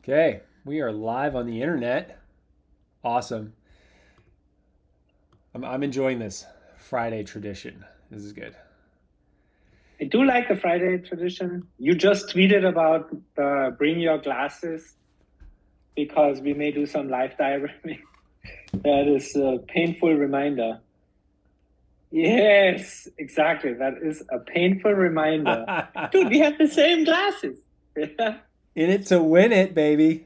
Okay, we are live on the internet. Awesome. I'm enjoying this Friday tradition. This is good. I do like the Friday tradition. You just tweeted about bring your glasses because we may do some live diagramming. That is a painful reminder. Yes, exactly. That is a painful reminder. Dude, we have the same glasses. Yeah. In it to win it, baby.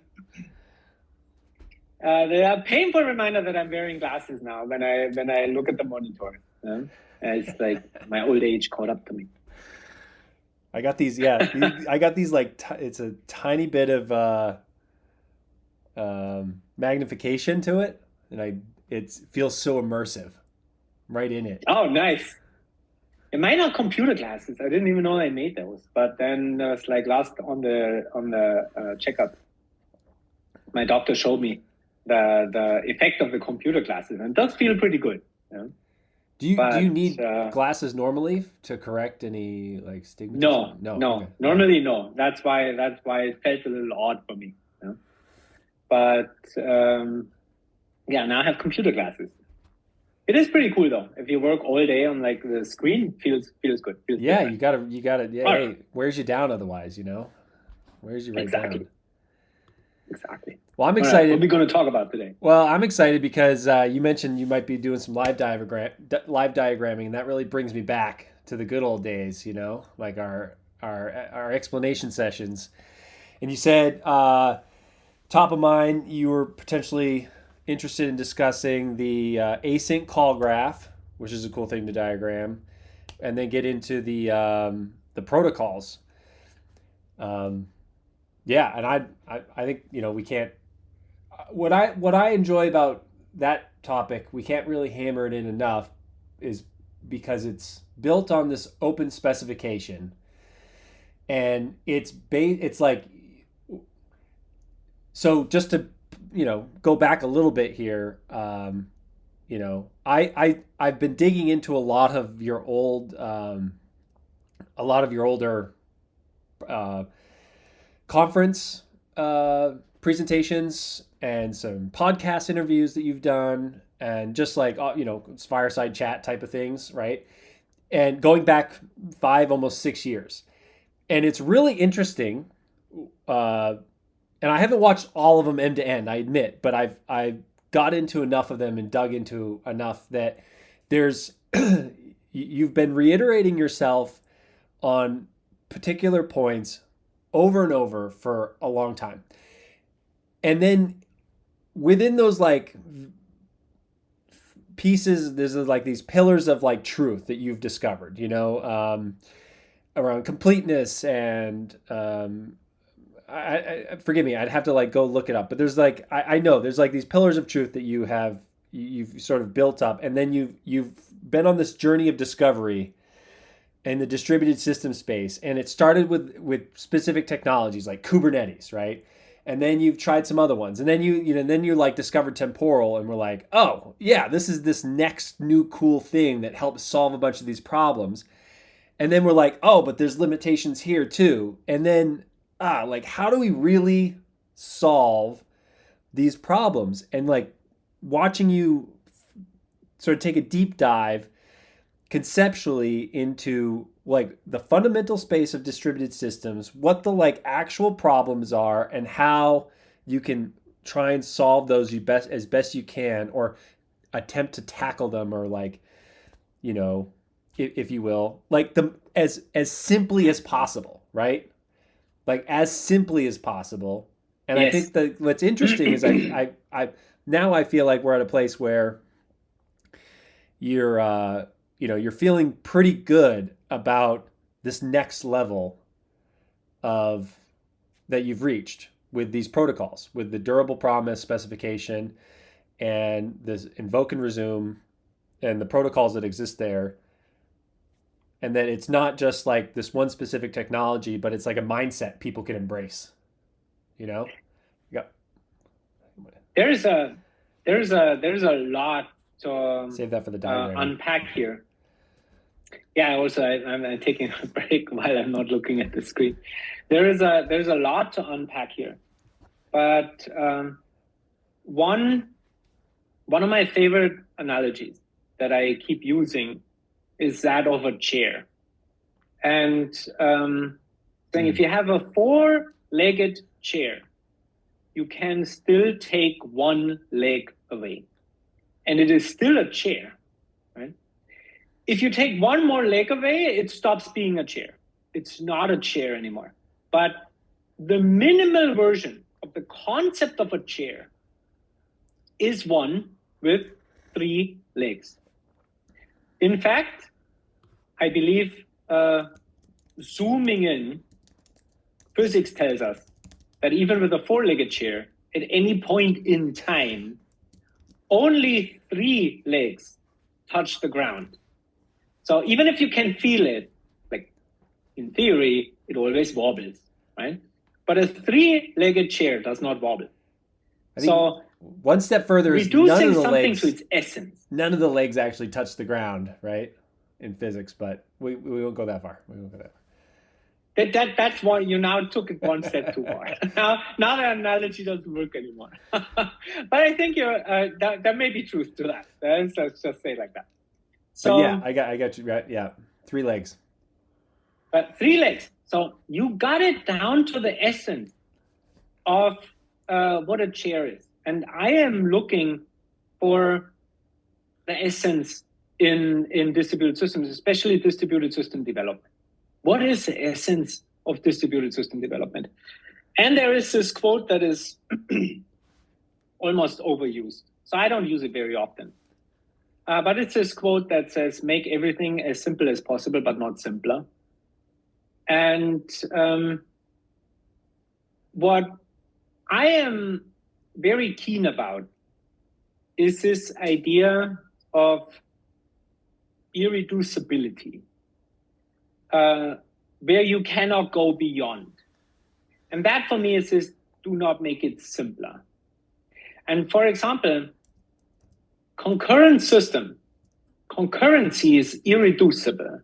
They are a painful reminder that I'm wearing glasses now when I look at the monitor. Yeah? It's like my old age caught up to me. I got these. Yeah, I got these. Like, it's a tiny bit of magnification to it, and it feels so immersive, right in it. Oh, nice. And mine are computer glasses. I didn't even know I made those. But then it's like last on the checkup, my doctor showed me the effect of the computer glasses, and it does feel pretty good. Yeah? Do you But need glasses normally to correct any like stigmatism? no, No. Okay. no, All right. normally no. That's why it felt a little odd for me. Yeah? But yeah, now I have computer glasses. It is pretty cool though. If you work all day on like the screen, feels good, feels Yeah, different. you gotta. Yeah, All right, hey, wears you down otherwise. Wears you right down. exactly, exactly. Well, I'm All right, what are we excited. going to talk about today? Well, I'm excited because you mentioned you might be doing some live diagramming, and that really brings me back to the good old days. Like our explanation sessions. And you said top of mind, you were potentially interested in discussing the async call graph, which is a cool thing to diagram, and then get into the protocols. Um, yeah, and I think we can't. What I enjoy about that topic, we can't really hammer it in enough, is because it's built on this open specification, and it's like, so just to go back a little bit here. I've been digging into a lot of your older uh, conference presentations and some podcast interviews that you've done, and just like it's fireside chat type of things, right? And going back 5, almost 6 years, and it's really interesting. Uh, and I haven't watched all of them end to end, I admit, but I've got into enough of them and dug into enough that there's you've been reiterating yourself on particular points over and over for a long time. And then within those like pieces, there's like these pillars of like truth that you've discovered, around completeness and forgive me, I'd have to like go look it up, but there's like I know there's like these pillars of truth that you've sort of built up, and then you've been on this journey of discovery in the distributed system space, and it started with specific technologies like Kubernetes, right? And then you've tried some other ones, and then you like discovered temporal, and we're like, oh yeah, this is this next new cool thing that helps solve a bunch of these problems. And then we're like, oh, but there's limitations here too. And then like, how do we really solve these problems? And like watching you sort of take a deep dive conceptually into like the fundamental space of distributed systems, what the like actual problems are, and how you can try and solve those as best you can, or attempt to tackle them, or like, you know, if you will, like the as simply as possible, right? Like as simply as possible. And I Yes. think that what's interesting is I now I feel like we're at a place where you're you're feeling pretty good about this next level of that you've reached with these protocols, with the durable promise specification and this invoke and resume and the protocols that exist there. And that it's not just like this one specific technology, but it's like a mindset people can embrace. You know? Yeah. There's a there's a lot to Save that for the diagramming. unpack here. Yeah, also I'm taking a break while I'm not looking at the screen. There's a lot to unpack here. But one of my favorite analogies that I keep using is that of a chair. And saying if you have a four-legged chair, you can still take one leg away. And it is still a chair, right? If you take one more leg away, it stops being a chair. It's not a chair anymore. But the minimal version of the concept of a chair is one with three legs. In fact, I believe zooming in, physics tells us that even with a four-legged chair, at any point in time, only three legs touch the ground. So even if you can feel it, like in theory, it always wobbles, right? But a three-legged chair does not wobble. So one step further is reducing something to its essence. None of the legs actually touch the ground, right? In physics, but we won't go that far. We won't go that far. That's why you now took it one step too far. now the analogy doesn't work anymore. But I think there may be truth to that. Let's just say it like that. So but yeah, I got you right. Yeah, three legs. But three legs. So you got it down to the essence of what a chair is, and I am looking for the essence in distributed systems, especially distributed system development. What is the essence of distributed system development? And there is this quote that is almost overused, so I don't use it very often. But it's this quote that says, make everything as simple as possible, but not simpler. And what I am very keen about is this idea of irreducibility, where you cannot go beyond. And that for me is this, do not make it simpler. And for example, concurrency is irreducible.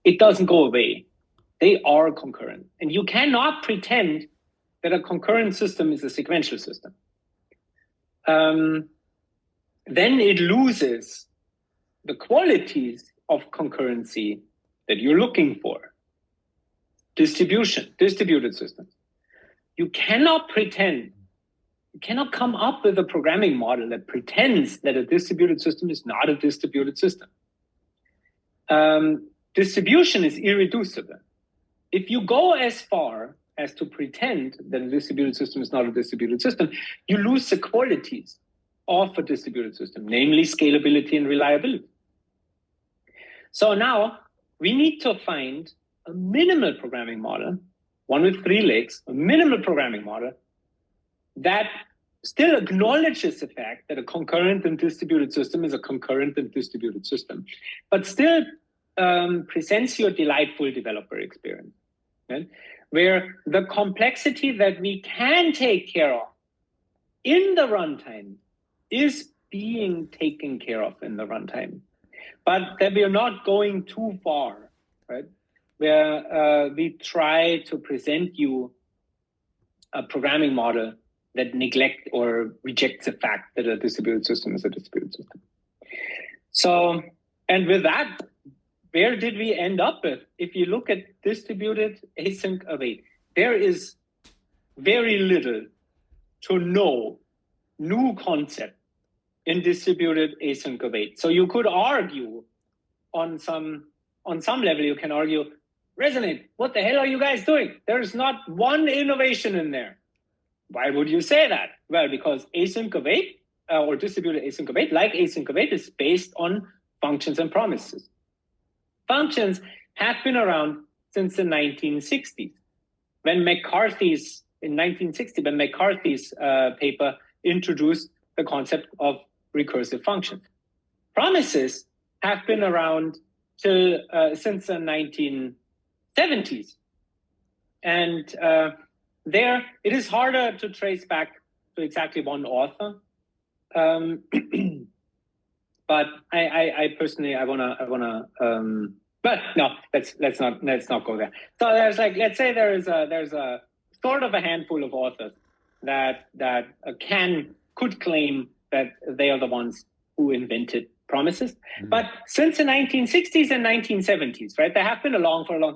It doesn't go away. They are concurrent. And you cannot pretend that a concurrent system is a sequential system. Then it loses the qualities of concurrency that you're looking for. Distributed systems. You cannot pretend, you cannot come up with a programming model that pretends that a distributed system is not a distributed system. Distribution is irreducible. If you go as far as to pretend that a distributed system is not a distributed system, you lose the qualities of a distributed system, namely scalability and reliability. So now we need to find a minimal programming model, one with three legs, a minimal programming model that still acknowledges the fact that a concurrent and distributed system is a concurrent and distributed system, but still presents you a delightful developer experience, right? Where the complexity that we can take care of in the runtime is being taken care of in the runtime, but that we are not going too far, right? Where we try to present you a programming model that neglect or rejects the fact that a distributed system is a distributed system. So, and with that, where did we end up with? If you look at distributed async await, there is very little to no new concept in distributed async await. So you could argue on some level, you can argue, Resonate, what the hell are you guys doing? There's not one innovation in there. Why would you say that? Well, because async await or distributed async await, like async await, is based on functions and promises. Functions have been around since the 1960s. In 1960, when McCarthy's paper introduced the concept of recursive functions. Promises have been around since the 1970s. And there, it is harder to trace back to exactly one author. But I personally, I wanna. But no, let's not go there. So there's like, let's say there's a sort of a handful of authors could claim that they are the ones who invented promises. But since the 1960s and 1970s, right, they have been around for a long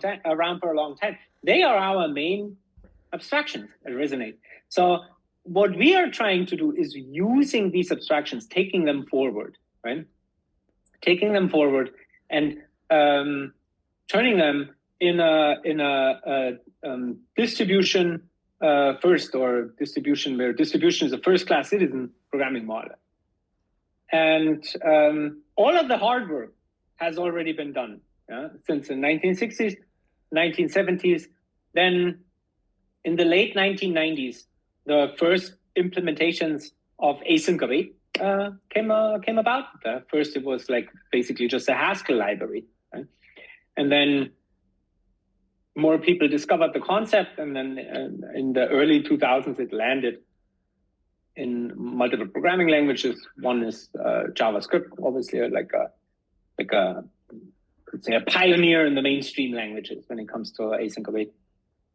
time. They are our main abstractions that resonate. So what we are trying to do is using these abstractions, taking them forward, right? Taking them forward and turning them in a distribution first, or distribution where distribution is a first-class citizen programming model. And all of the hard work has already been done since the 1960s, 1970s. Then in the late 1990s, the first implementations of async await came about. First, it was like basically just a Haskell library, right? And then more people discovered the concept, and then in the early 2000s, it landed in multiple programming languages. One is JavaScript, obviously, like a let's say a pioneer in the mainstream languages when it comes to async await.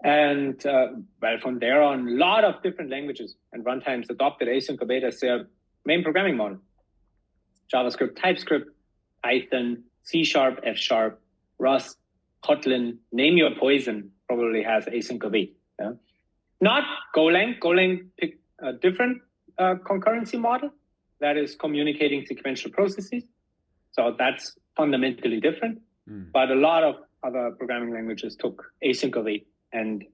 And well, from there on, a lot of different languages and runtimes adopted async await as their main programming model. JavaScript, TypeScript, Python, C#, F#, Rust, Kotlin, name your poison probably has async await. Yeah? Not Golang. Golang picked a different concurrency model that is communicating sequential processes. So that's fundamentally different. But a lot of other programming languages took async await and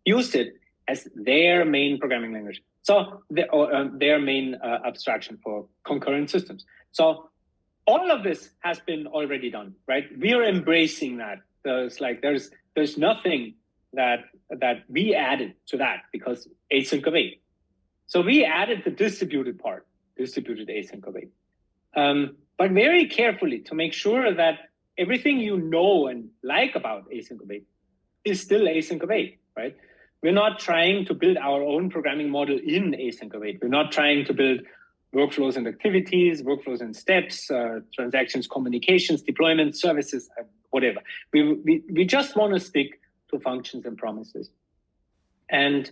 used it as their main programming language. So their main abstraction for concurrent systems. So all of this has been already done, right? We are embracing that. There's nothing that we added to that because async await. So we added the distributed part, distributed async await, but very carefully to make sure that everything you know and like about async await is still async await, right? We're not trying to build our own programming model in async await. We're not trying to build workflows and activities, workflows and steps, transactions, communications, deployment, services, whatever. We just want to stick to functions and promises. And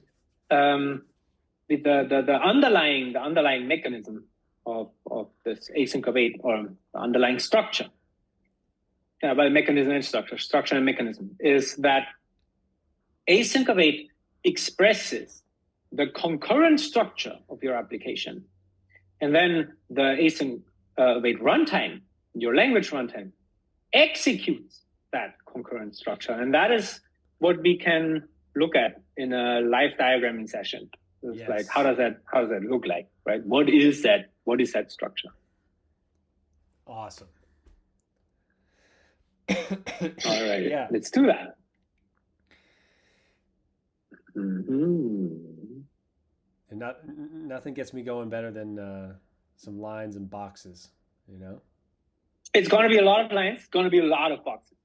with the underlying mechanism of this async await, or the underlying structure, by mechanism and structure and mechanism, is that async await expresses the concurrent structure of your application. And then the async await runtime, your language runtime, executes that concurrent structure. And that is what we can look at in a live diagramming session. It's yes. Like, how does that look like, right? What is that structure? Awesome. All right, yeah. Let's do that. Mm-hmm. And nothing gets me going better than some lines and boxes, you know? It's going to be a lot of lines. It's going to be a lot of boxes.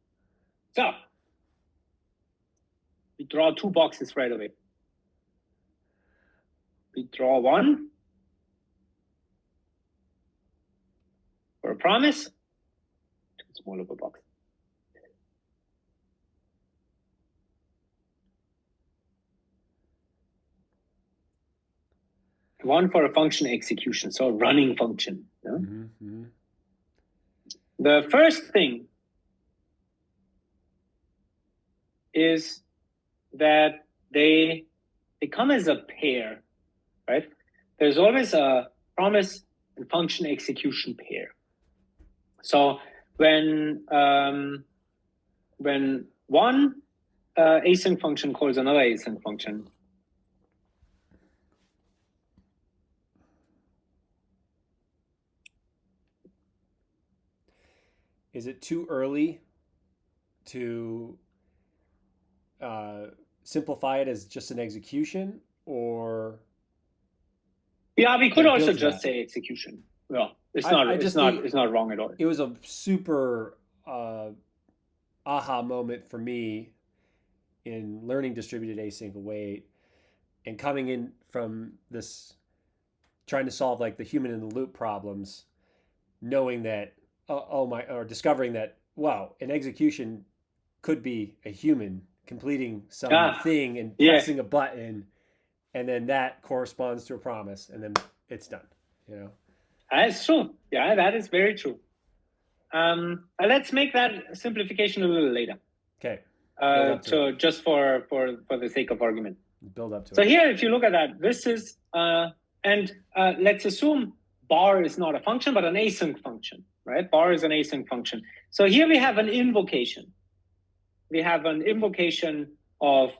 So we draw two boxes right away. We draw one for a promise, too small of a box. One for a function execution, so a running function. Yeah? Mm-hmm, mm-hmm. The first thing is that they come as a pair, right? There's always a promise and function execution pair. So when one async function calls another async function, is it too early to simplify it as just an execution, or? Yeah, we could also just say execution. Well, it's not wrong at all. It was a super aha moment for me in learning distributed async await and coming in from this, trying to solve like the human in the loop problems, knowing that or discovering that, wow, an execution could be a human completing something and pressing a button and then that corresponds to a promise, and then it's done. You know. That's true. Yeah, that is very true. Let's make that simplification a little later. Okay. So just for the sake of argument. Build up to so it. So here, if you look at that, this is let's assume bar is not a function but an async function, right? Bar is an async function. So here we have an invocation. We have an invocation of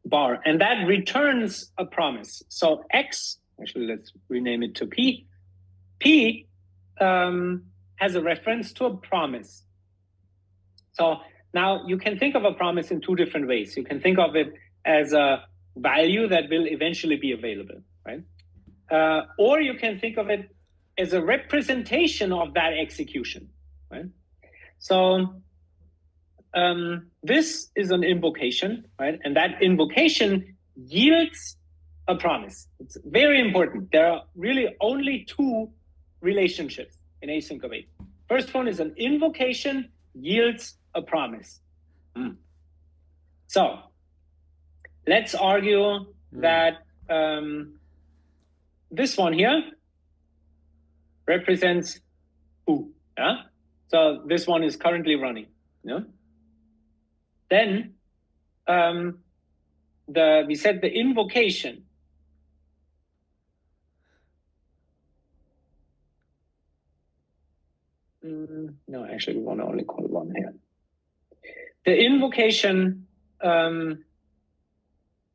bar, and that returns a promise. So X, actually, let's rename it to P. P has a reference to a promise. So now you can think of a promise in two different ways. You can think of it as a value that will eventually be available, right? Or you can think of it as a representation of that execution, right? So this is an invocation, right? And that invocation yields a promise. It's very important. There are really only two relationships in async await. First one is an invocation yields a promise. So let's argue that this one here represents who? Yeah. So this one is currently running. Yeah. Then we said the invocation. No, actually, we want to only call one here. The invocation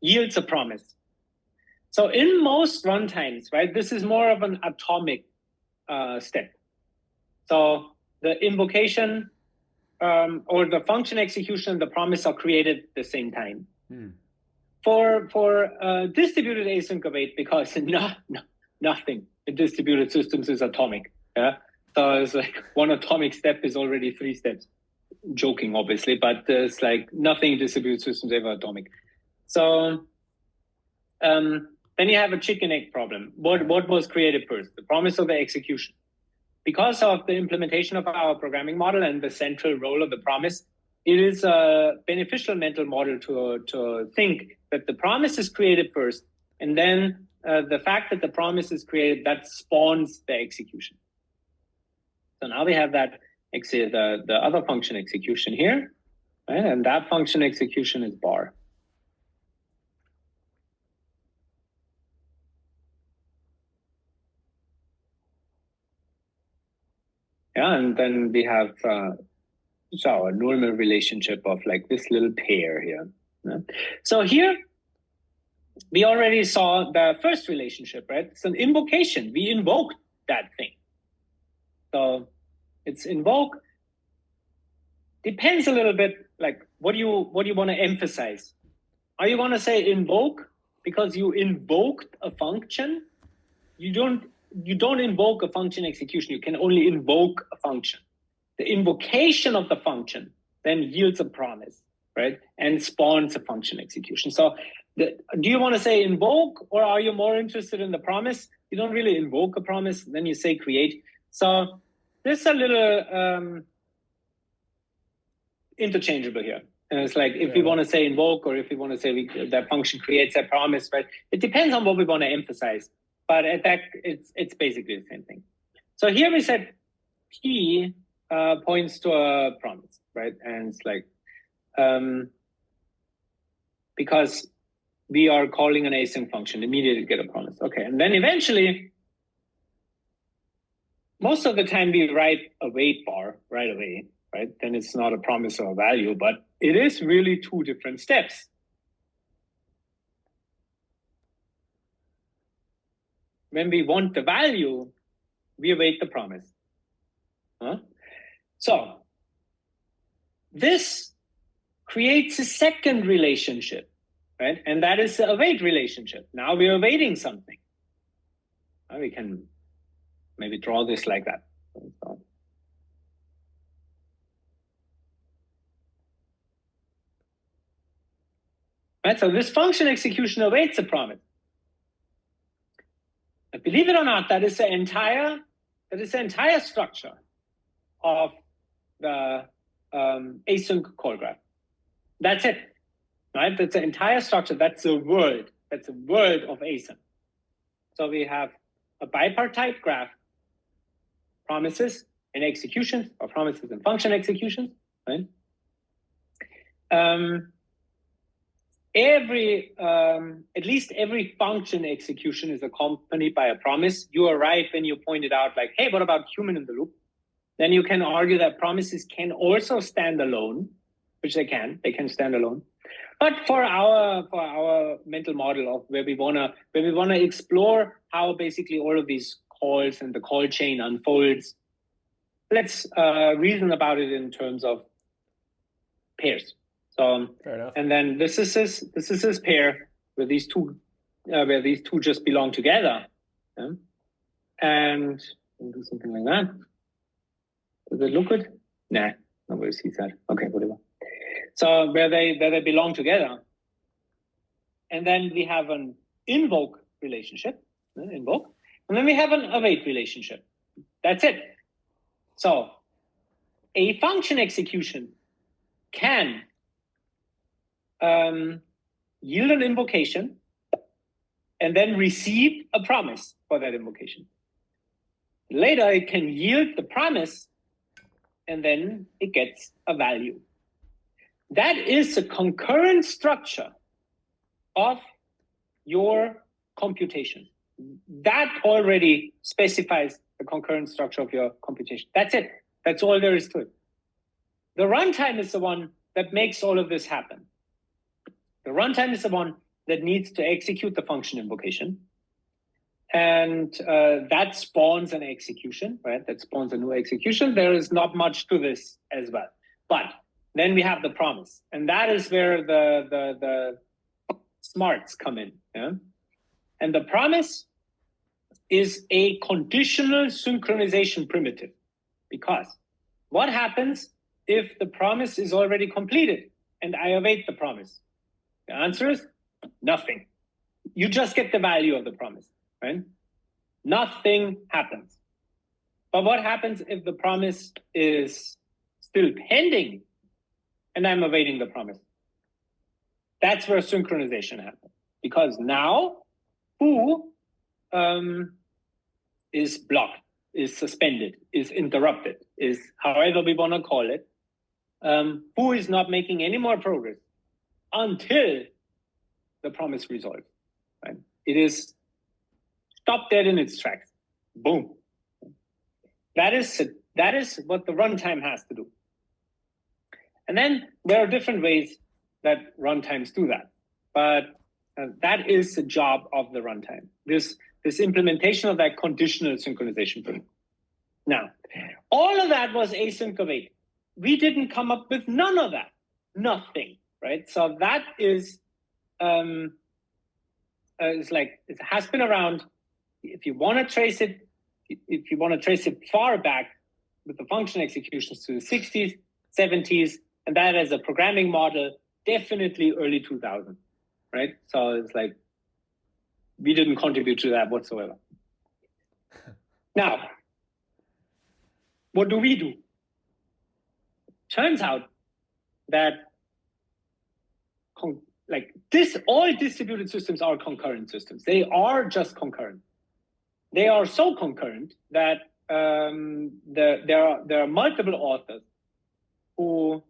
yields a promise. So in most runtimes, right, this is more of an atomic step. So the invocation or the function execution and the promise are created at the same time. For distributed async await, because nothing in distributed systems is atomic. Yeah. So it's like one atomic step is already three steps. Joking, obviously, but it's like nothing in distributed systems ever atomic. So then you have a chicken egg problem. What was created first? The promise or the execution? Because of the implementation of our programming model and the central role of the promise, it is a beneficial mental model to think that the promise is created first, and then the fact that the promise is created, that spawns the execution. So now we have that the other function execution here, right? And that function execution is bar. Yeah, and then we have so a normal relationship of like this little pair here. Yeah? So here we already saw the first relationship, right? It's an invocation. We invoked that thing. So it's invoke. Depends a little bit, like what do you want to emphasize? Are you going to say invoke because you invoked a function? You don't invoke a function execution. You can only invoke a function. The invocation of the function then yields a promise, right? And spawns a function execution. So do you want to say invoke, or are you more interested in the promise? You don't really invoke a promise, then you say create. So this is a little interchangeable here. And it's like if we want to say invoke, or if we want to say that function creates a promise, right? It depends on what we want to emphasize. But at that, it's basically the same thing. So here we said P points to a promise, right? And it's like because we are calling an async function, immediately get a promise. Okay, and then eventually, most of the time we write a wait bar right away, right? Then it's not a promise or a value, but it is really two different steps. When we want the value, we await the promise. So this creates a second relationship, right? And that is the await relationship. Now we're awaiting something. Now we can maybe draw this like that. Right, so this function execution awaits a promise. But believe it or not, that is the entire structure of the async call graph. That's it. right? That's the entire structure. That's the world. That's the world of async. So we have a bipartite graph, promises and executions, or promises and function executions, right? At least every function execution is accompanied by a promise. You are right when you pointed out, like, hey, what about human in the loop? Then you can argue that promises can also stand alone, which they can stand alone. But for our mental model of where we wanna explore how basically all of these calls and the call chain unfolds, let's reason about it in terms of pairs. So, Fair enough. and then this is this pair where these two just belong together, yeah? And we'll do something like that. Does it look good? Nah, nobody sees that. Okay, whatever. So where they belong together, and then we have an invoke relationship, invoke, and then we have an await relationship. That's it. So a function execution can yield an invocation and then receive a promise for that invocation. Later, it can yield the promise and then it gets a value. That is a concurrent structure of your computation. That already specifies the concurrent structure of your computation. That's it. That's all there is to it. The runtime is the one that makes all of this happen. The runtime is the one that needs to execute the function invocation. And that spawns an execution, right? That spawns a new execution. There is not much to this as well. But then we have the promise. And that is where the smarts come in. Yeah? And the promise is a conditional synchronization primitive. Because what happens if the promise is already completed and I await the promise? The answer is nothing. You just get the value of the promise, right? Nothing happens. But what happens if the promise is still pending and I'm awaiting the promise? That's where synchronization happens. Because now foo is blocked, is suspended, is interrupted, is however we want to call it. Foo is not making any more progress until the promise resolves. Right? It is stopped dead in its tracks. Boom. That is what the runtime has to do. And then there are different ways that runtimes do that. But that is the job of the runtime. This implementation of that conditional synchronization primitive. Now, all of that was async await. We didn't come up with none of that. Nothing, right? So that is it's like it has been around. If you want to trace it, far back with the function executions to the 60s, 70s, and that as a programming model, definitely early 2000s, right? So it's like we didn't contribute to that whatsoever. Now, what do we do? Turns out that all distributed systems are concurrent systems. They are just concurrent. They are so concurrent that there are multiple authors who,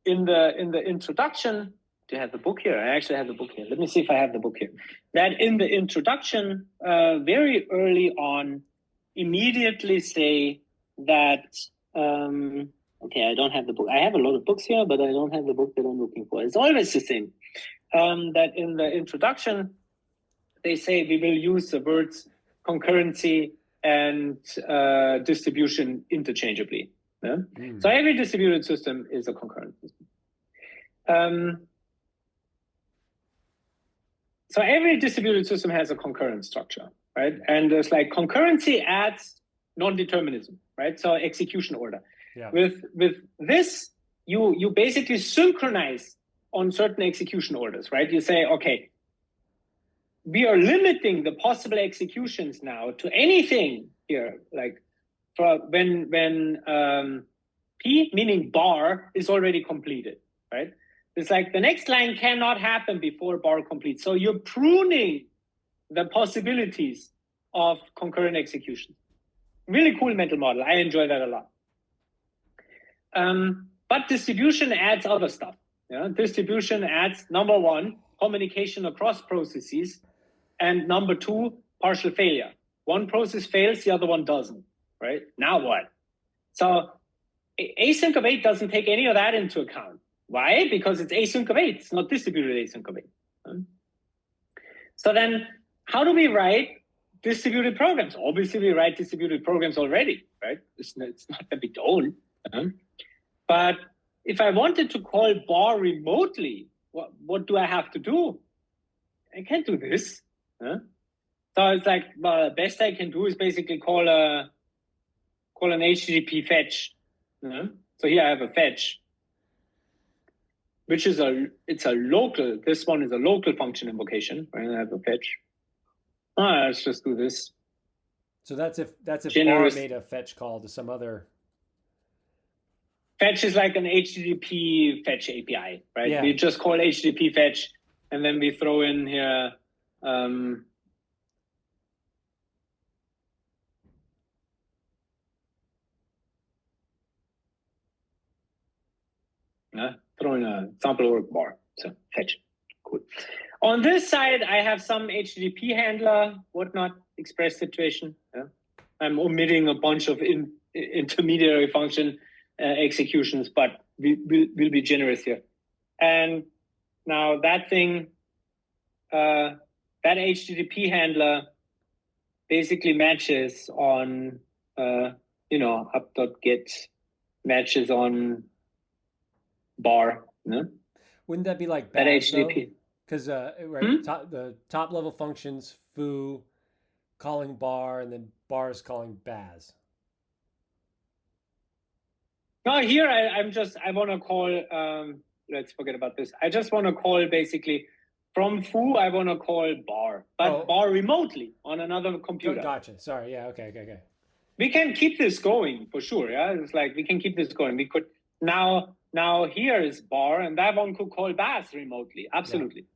in the introduction, do you have the book here? I actually have the book here. Let me see if I have the book here. That in the introduction, very early on, immediately say that. Okay, I don't have the book. I have a lot of books here, but I don't have the book that I'm looking for. It's always the same. That in the introduction, they say we will use the words concurrency and distribution interchangeably. Yeah? So every distributed system is a concurrent system. So every distributed system has a concurrent structure, right? And there's like concurrency adds non-determinism, right? So execution order. Yeah. With this, you basically synchronize on certain execution orders, right? You say, okay, we are limiting the possible executions now to anything here, like for when P, meaning bar, is already completed, right? It's like the next line cannot happen before bar complete. So you're pruning the possibilities of concurrent execution. Really cool mental model. I enjoy that a lot. But distribution adds other stuff. Yeah? Distribution adds, number one, communication across processes, and number two, partial failure. One process fails, the other one doesn't, right? Now what? So async await doesn't take any of that into account. Why? Because it's async await. It's not distributed async await. So then how do we write distributed programs? Obviously, we write distributed programs already, right? It's not that we don't. But if I wanted to call bar remotely, what do I have to do? I can't do this. So it's like, well, the best I can do is basically call an HTTP fetch. So here I have a fetch, which is it's a local. This one is a local function invocation. Right? I have a fetch. Let's just do this. So that's if bar made a fetch call to some other. Fetch is like an HTTP fetch API, right? Yeah. We just call HTTP fetch, and then we throw in here. Throw in a sample work bar. So fetch. Cool. On this side, I have some HTTP handler, whatnot, express situation. Yeah? I'm omitting a bunch of intermediary function executions, but we'll be generous here. And now that thing, that HTTP handler basically matches on, up.get matches on bar. No? Wouldn't that be like that HTTP? Because the top level functions foo calling bar, and then bar is calling baz. No, here I want to call. Let's forget about this. I just want to call basically from foo. I want to call bar, but bar remotely on another computer. Gotcha. Sorry. Yeah. Okay. We can keep this going for sure. Yeah, it's like we can keep this going. We could now here is bar, and that one could call baz remotely. Absolutely. Yeah.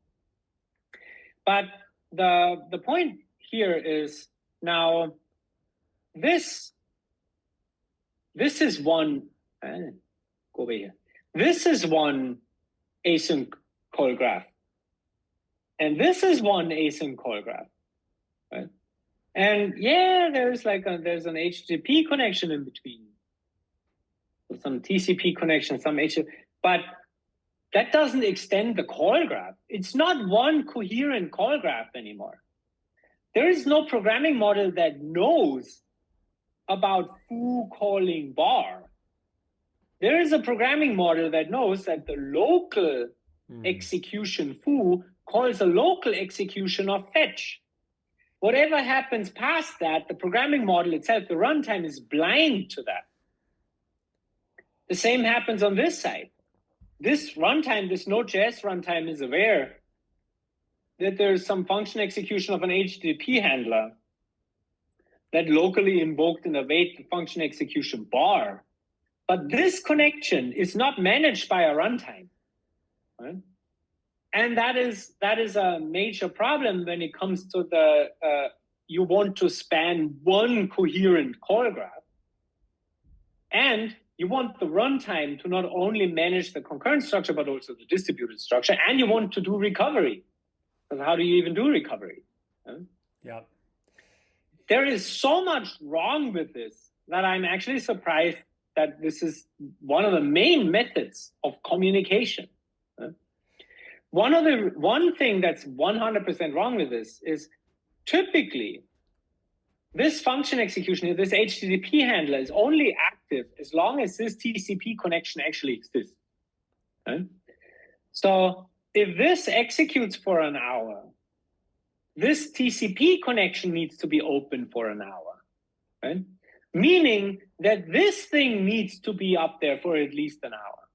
But the point here is now this is one. Go over here. This is one async call graph, and this is one async call graph, right? And yeah, there's an HTTP connection in between, some TCP connection, some HTTP, but that doesn't extend the call graph. It's not one coherent call graph anymore. There is no programming model that knows about foo calling bar. There is a programming model that knows that the local execution foo calls a local execution of fetch. Whatever happens past that, the programming model itself, the runtime, is blind to that. The same happens on this side. This runtime, this Node.js runtime, is aware that there's some function execution of an HTTP handler that locally invoked and await the function execution bar. But this connection is not managed by a runtime, right? And that is a major problem when it comes to the you want to span one coherent call graph, and you want the runtime to not only manage the concurrent structure but also the distributed structure, and you want to do recovery. And how do you even do recovery? Yeah. There is so much wrong with this that I'm actually surprised that this is one of the main methods of communication. One thing that's 100% wrong with this is typically this function execution, this HTTP handler, is only active as long as this TCP connection actually exists. Right? So if this executes for an hour, this TCP connection needs to be open for an hour, right? Meaning that this thing needs to be up there for at least an hour.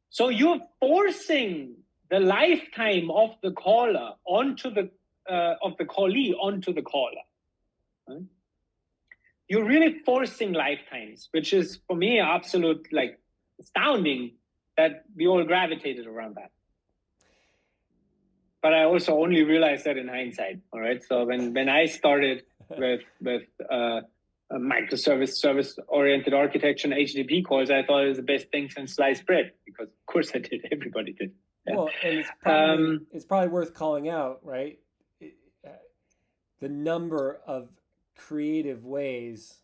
So you're forcing the lifetime of the caller onto the of the callee onto the caller. Right? You're really forcing lifetimes, which is for me absolute astounding that we all gravitated around that. But I also only realized that in hindsight. All right. So when I started with microservice service-oriented architecture and HTTP calls, I thought it was the best thing since sliced bread, because of course I did. Everybody did. Yeah. Well, and it's probably worth calling out, right? The number of creative ways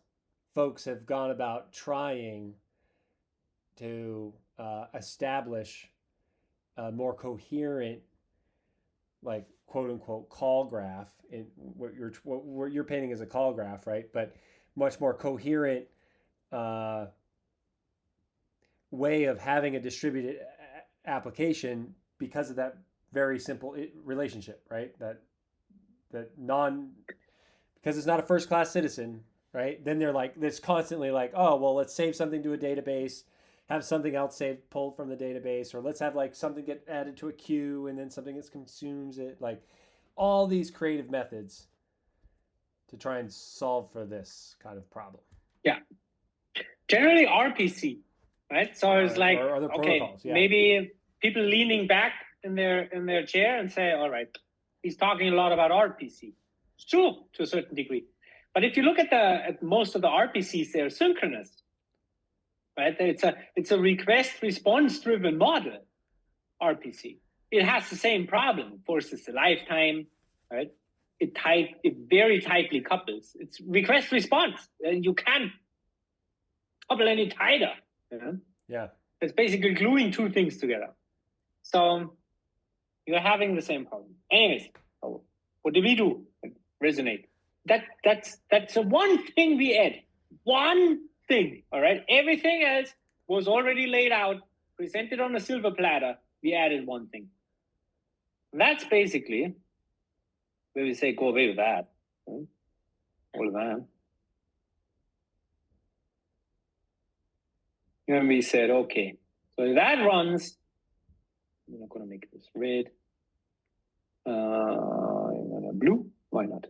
folks have gone about trying to establish a more coherent, like quote unquote call graph, in what you're painting as a call graph, right? But much more coherent way of having a distributed application because of that very simple relationship, right? That because it's not a first class citizen, right? Then they're like, it's constantly like, oh, well, let's save something to a database, have something else saved, pulled from the database, or let's have like something get added to a queue and then something that consumes it. Like all these creative methods to try and solve for this kind of problem. Yeah. Generally RPC, right? So it's like, okay, yeah. Maybe people leaning back in their chair and say, all right, he's talking a lot about RPC. It's true to a certain degree. But if you look at most of the RPCs, they're synchronous. Right? It's a request response driven model, RPC. It has the same problem, forces the lifetime, right? It very tightly couples. It's request response, and you can't couple any tighter. You know? Yeah. It's basically gluing two things together. So you're having the same problem. Anyways, what did we do? Resonate. That's the one thing we add. One thing, all right? Everything else was already laid out, presented on a silver platter. We added one thing. And that's basically where we say, go away with that. All of that. And we said, okay, so that runs. I'm not going to make this red. Blue? Why not?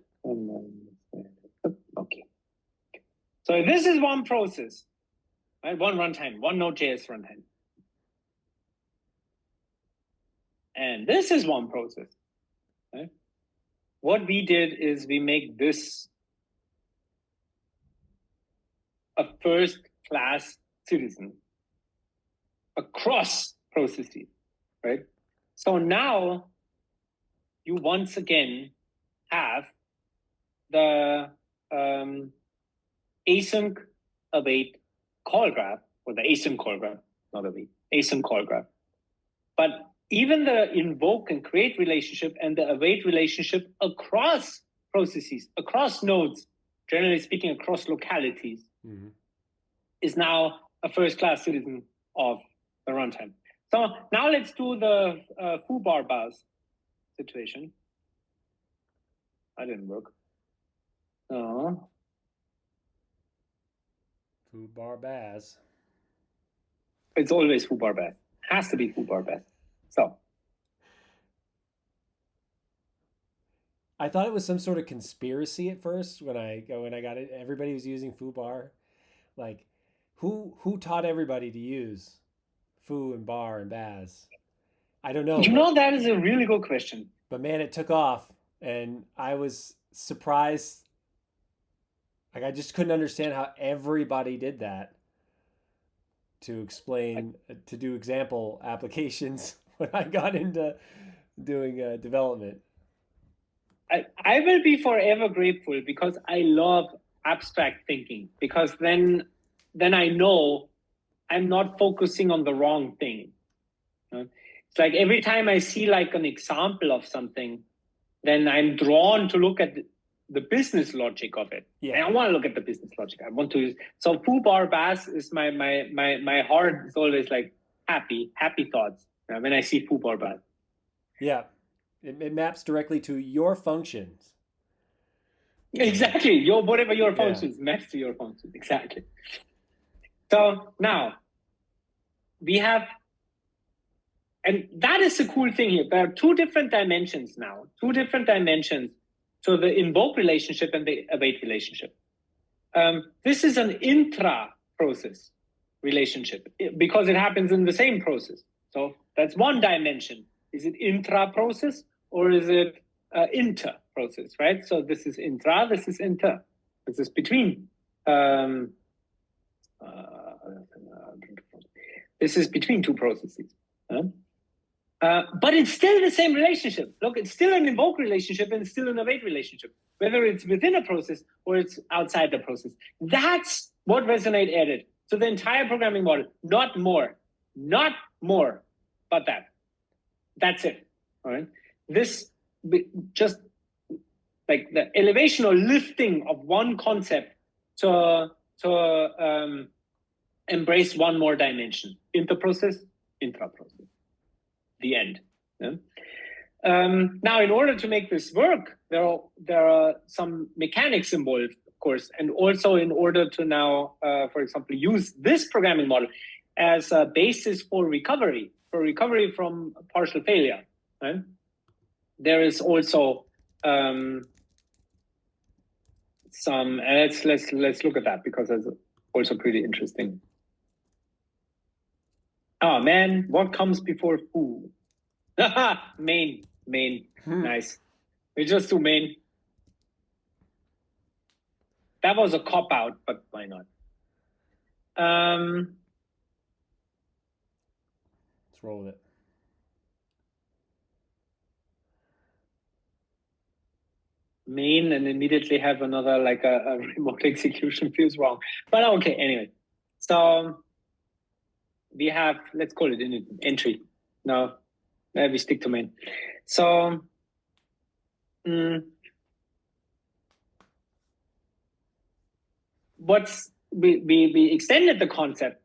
Okay. So this is one process, right? One runtime, one Node.js runtime. And this is one process. Right? What we did is we make this a first-class citizen across processes, right? So now you once again have the async await call graph, or the async call graph, not await, async call graph. But even the invoke and create relationship and the await relationship across processes, across nodes, generally speaking, across localities, is now a first-class citizen of the runtime. So now let's do the foobar bars situation. That didn't work. Foobar Baz. It's always foobar Baz. Has to be foobar Baz. So I thought it was some sort of conspiracy at first when I got it. Everybody was using foobar. Like, who taught everybody to use foo and bar and baz? I don't know. You know, that is a really good question. But man, it took off, and I was surprised. Like, I just couldn't understand how everybody did that to explain, to do example applications when I got into doing development. I will be forever grateful, because I love abstract thinking, because then I know I'm not focusing on the wrong thing. It's like every time I see like an example of something, then I'm drawn to look at the business logic of it. Yeah. And I want to look at the business logic. I want to. So foobar Baz is my heart is always like happy thoughts when I see foobar Baz. Yeah, it maps directly to your functions. Exactly, whatever your functions maps to your functions. Exactly. So now we have, and that is the cool thing here. There are two different dimensions now. So the invoke relationship and the await relationship. This is an intra process. relationship because it happens in the same process. So that's one dimension. Is it intra-process or is it inter-process, right? So this is intra, this is inter. This is between. This is between two processes. But it's still the same relationship. Look, it's still an invoke relationship and it's still an await relationship, whether it's within a process or it's outside the process. That's what Resonate added to the entire programming model. Not more, but that. That's it. All right. This just like the elevation or lifting of one concept to embrace one more dimension. Interprocess, intraprocess. The end. Yeah? Now, in order to make this work, there are some mechanics involved, of course, and also in order to now, for example, use this programming model as a basis for recovery from partial failure. Right? There is also some. Let's look at that because it's also pretty interesting. Oh man, what comes before foo? Main. Nice. We just do main. That was a cop out, but why not? Let's roll with it. Main and immediately have another like a remote execution feels wrong. But okay, anyway. So we have, let's call it an entry. No, we stick to main. So we extended the concept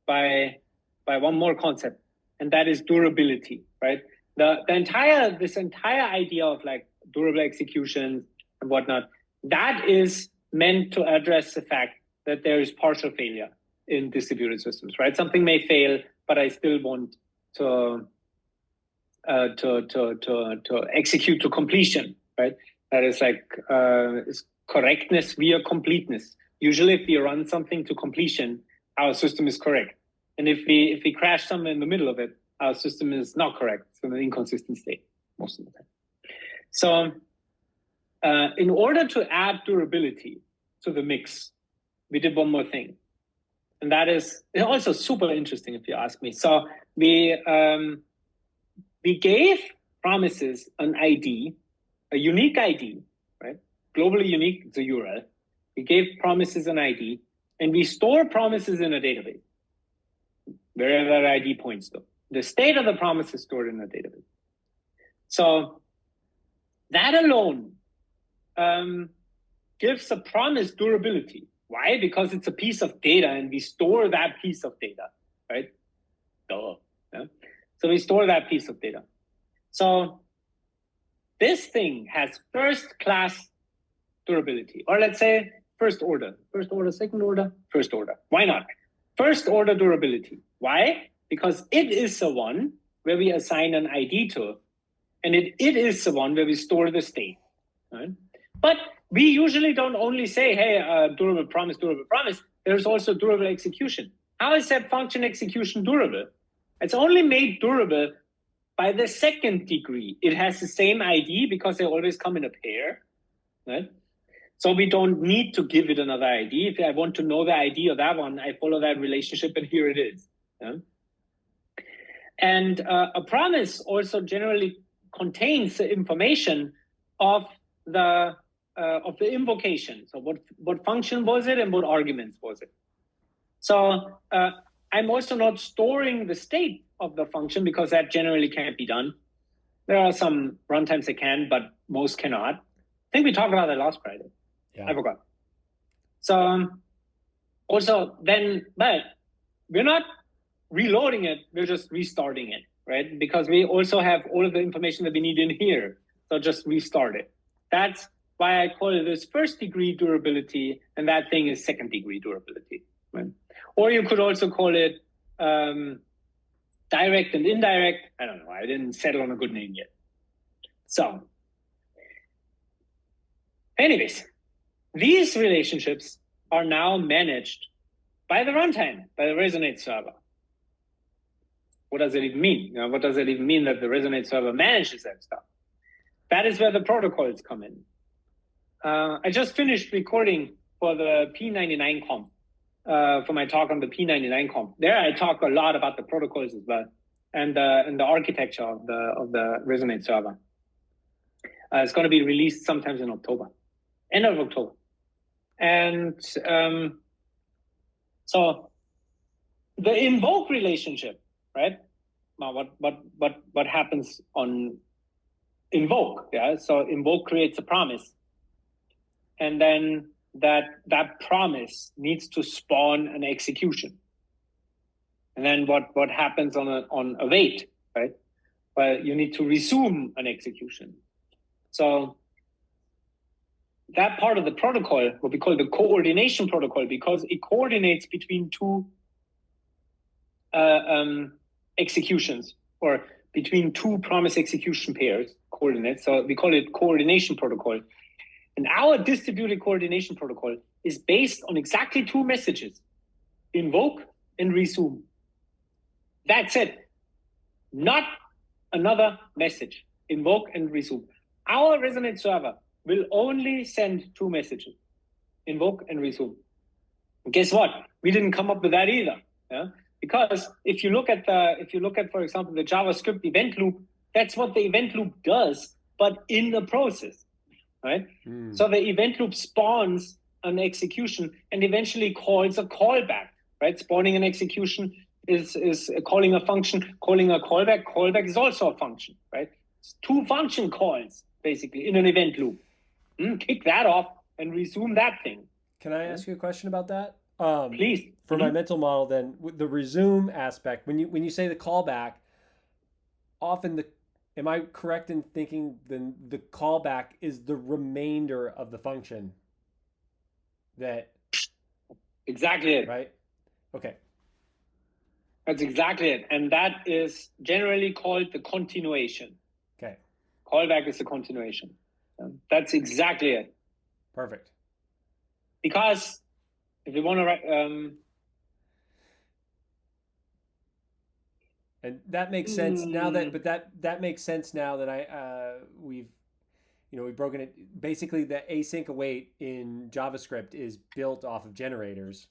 by one more concept, and that is durability, right? This entire idea of like durable executions and whatnot, that is meant to address the fact that there is partial failure in distributed systems, right? Something may fail, but I still want to execute to completion, right? That is like is correctness via completeness. Usually, if we run something to completion, our system is correct, and if we crash somewhere in the middle of it, our system is not correct. It's in an inconsistent state most of the time. So, in order to add durability to the mix, we did one more thing. And that is also super interesting if you ask me. So we gave promises an ID, a unique ID, right? Globally unique, it's a URL. We gave promises an ID, and we store promises in a database, wherever that ID points to. The state of the promise is stored in a database. So that alone gives a promise durability. Why? Because it's a piece of data and we store that piece of data, right? Duh. Yeah? So we store that piece of data. So this thing has first class durability, or let's say first order, second order, first order. Why not? First order durability. Why? Because it is the one where we assign an ID to, and it is the one where we store the state, right? But we usually don't only say, hey, durable promise. There's also durable execution. How is that function execution durable? It's only made durable by the second degree. It has the same ID because they always come in a pair, right? So we don't need to give it another ID. If I want to know the ID of that one, I follow that relationship and here it is. Yeah? And a promise also generally contains the information of the invocation. So what function was it and what arguments was it? So I'm also not storing the state of the function because that generally can't be done. There are some runtimes that can, but most cannot. I think we talked about that last Friday. Yeah. I forgot. So also then, but we're not reloading it. We're just restarting it, right? Because we also have all of the information that we need in here. So just restart it. That's why I call it this first degree durability, and that thing is second degree durability, right? Or you could also call it direct and indirect. I don't know. I didn't settle on a good name yet. So anyways, these relationships are now managed by the runtime, by the Resonate server. What does it even mean? What does it even mean that the Resonate server manages that stuff? That is where the protocols come in. I just finished recording for the P99 comp, for my talk on the P99 comp. There I talk a lot about the protocols as well, and the architecture of the Resonate server. It's going to be released sometimes in October, end of October. And so the invoke relationship, right? Now, what happens on invoke? Yeah, so invoke creates a promise, and then that promise needs to spawn an execution. And then what happens on await, right? Well, you need to resume an execution. So that part of the protocol, what we call the coordination protocol, because it coordinates between two executions, or between two promise execution pairs, coordinates. So we call it coordination protocol. And our distributed coordination protocol is based on exactly two messages: invoke and resume. That's it. Not another message. Invoke and resume. Our Resonate server will only send two messages: invoke and resume. And guess what? We didn't come up with that either. Yeah? Because if you look at, for example, the JavaScript event loop, that's what the event loop does, but in the process, right? So the event loop spawns an execution and eventually calls a callback, right? Spawning an execution is calling a function, calling a callback. Callback is also a function, right? It's two function calls basically in an event loop. Kick that off and resume that thing. Can I ask you a question about that? Please. For my mental model, then, the resume aspect, when you say the callback, often am I correct in thinking then the callback is the remainder of the function? That exactly it. Right? Okay. That's exactly it. And that is generally called the continuation. Okay. Callback is the continuation. That's exactly it. Perfect. Because if you want to write, and that makes sense now that makes sense now that we've broken it. Basically, the async await in JavaScript is built off of generators,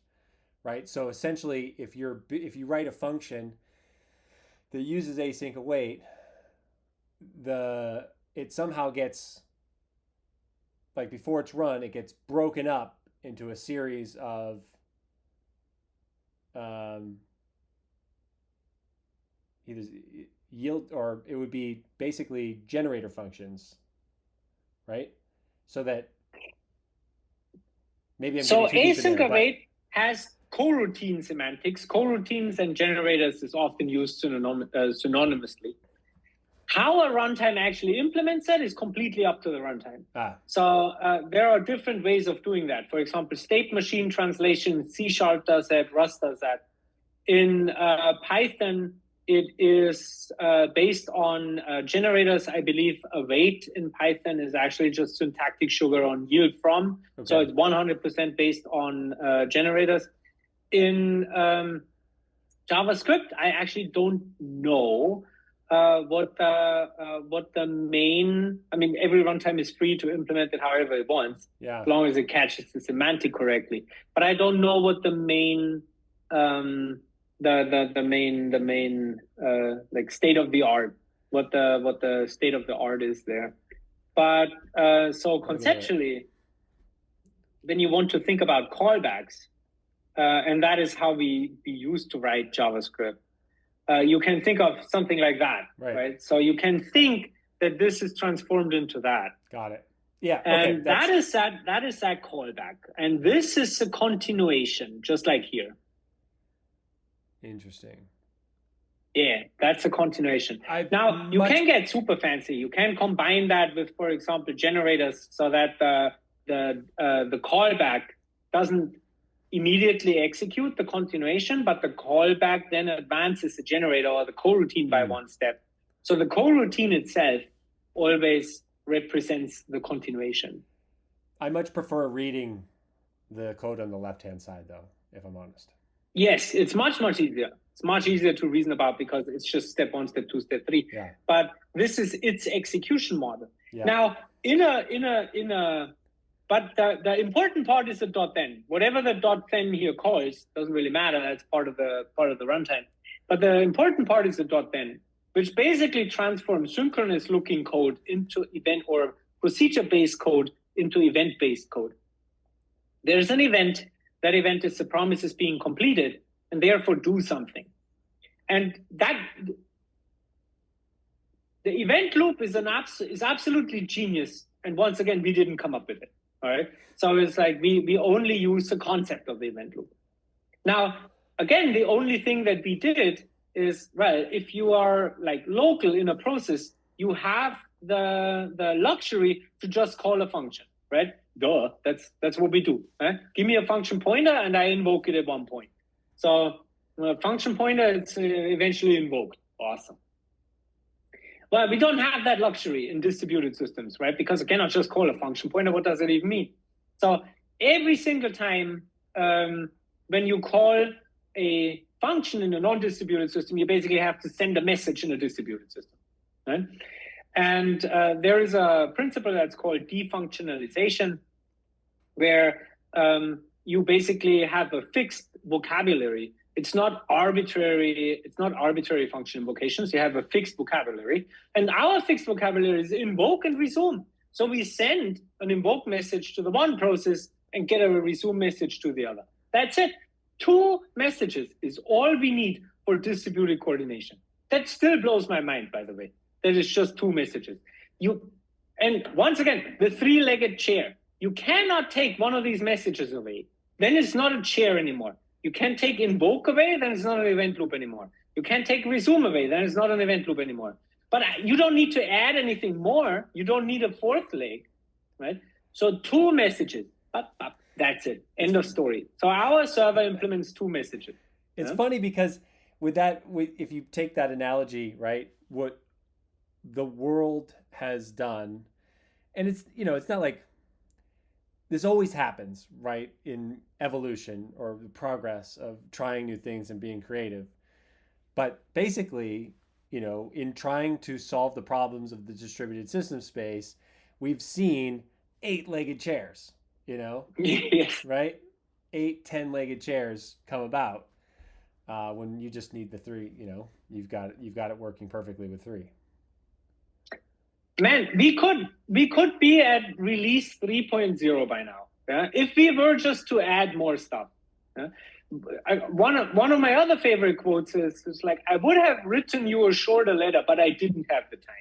right? So essentially, if you write a function that uses async await, it somehow gets, like, before it's run, it gets broken up into a series of either yield, or it would be basically generator functions, right? So that maybe I'm so getting too deep in there, async await has coroutine semantics. Coroutines and generators is often used synonymously. How a runtime actually implements that is completely up to the runtime. So there are different ways of doing that. For example, state machine translation, C# does that, Rust does that. In Python, it is based on generators. I believe await in Python is actually just syntactic sugar on yield from. Okay. So it's 100% based on generators. In JavaScript, I actually don't know what the main. I mean, every runtime is free to implement it however it wants, as long as it catches the semantic correctly. But I don't know what the main the main like state of the art, what the state of the art is there. But so conceptually, then you want to think about callbacks, and that is how we used to write JavaScript. You can think of something like that, right? So you can think that this is transformed into that. Got it. Yeah. And that is that callback. And this is a continuation, just like here. Interesting. Yeah, that's a continuation. Now, you can get super fancy. You can combine that with, for example, generators, so that the callback doesn't immediately execute the continuation, but the callback then advances the generator or the coroutine by one step. So the coroutine itself always represents the continuation. I much prefer reading the code on the left-hand side, though, if I'm honest. Yes, it's much easier. It's much easier to reason about because it's just step one, step two, step three. Yeah. But this is its execution model. Yeah. Now, but the important part is the dot then. Whatever the dot then here calls doesn't really matter. That's part of the runtime. But the important part is the dot then, which basically transforms synchronous looking code into event or procedure-based code into event-based code. There's an event. That event is the promise is being completed, and therefore do something. And that the event loop is absolutely genius. And once again, we didn't come up with it. All right. So it's like we only use the concept of the event loop. Now, again, the only thing that we did is, well, if you are like local in a process, you have the luxury to just call a function, right? Duh, that's what we do. Right? Give me a function pointer and I invoke it at one point. So function pointer, it's eventually invoked. Awesome. Well, we don't have that luxury in distributed systems, right? Because I cannot just call a function pointer. What does it even mean? So every single time when you call a function in a non-distributed system, you basically have to send a message in a distributed system, right? And there is a principle that's called defunctionalization, where you basically have a fixed vocabulary. It's not arbitrary function invocations. You have a fixed vocabulary. And our fixed vocabulary is invoke and resume. So we send an invoke message to the one process and get a resume message to the other. That's it. 2 messages is all we need for distributed coordination. That still blows my mind, by the way. That is just 2 messages. And once again, the 3-legged chair. You cannot take one of these messages away. Then it's not a chair anymore. You can't take invoke away, then it's not an event loop anymore. You can't take resume away, then it's not an event loop anymore. But you don't need to add anything more. You don't need a 4th leg, right? So 2 messages. That's it. End of story. So our server implements 2 messages. It's funny because if you take that analogy, right, what the world has done, and it's not like this always happens, right, in evolution or the progress of trying new things and being creative. But basically, in trying to solve the problems of the distributed system space, we've seen 8-legged chairs, Yes. right? 8, 10-legged chairs come about when you just need the 3, you've got it working perfectly with 3. Man, we could be at release 3.0 by now. Yeah? If we were just to add more stuff. Yeah? One of my other favorite quotes is like, I would have written you a shorter letter, but I didn't have the time.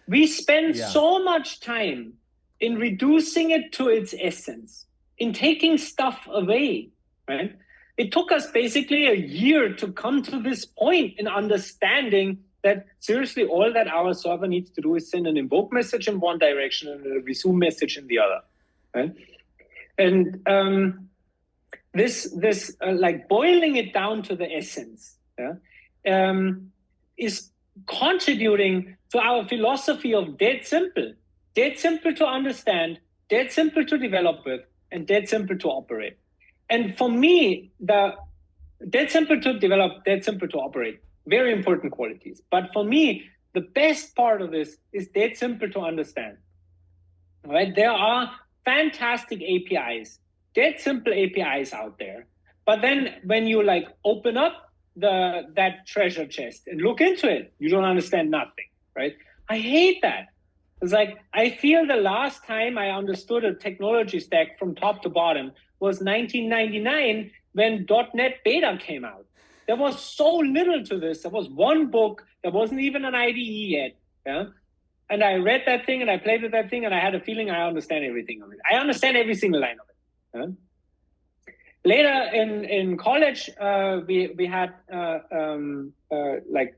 We spend so much time in reducing it to its essence, in taking stuff away, right? It took us basically a year to come to this point in understanding that seriously all that our server needs to do is send an invoke message in one direction and a resume message in the other, right? And this like boiling it down to the essence, is contributing to our philosophy of dead simple to understand, dead simple to develop with, and dead simple to operate. And for me, the dead simple to develop, dead simple to operate, very important qualities. But for me, the best part of this is dead simple to understand. All right? There are fantastic APIs, dead simple APIs out there. But then when you like open up that treasure chest and look into it, you don't understand nothing, right? I hate that. It's like, I feel the last time I understood a technology stack from top to bottom was 1999 when .NET Beta came out. There was so little to this. There was one book. There wasn't even an IDE yet. Yeah? And I read that thing and I played with that thing and I had a feeling I understand everything of it. I understand every single line of it. Yeah? Later in college, we had like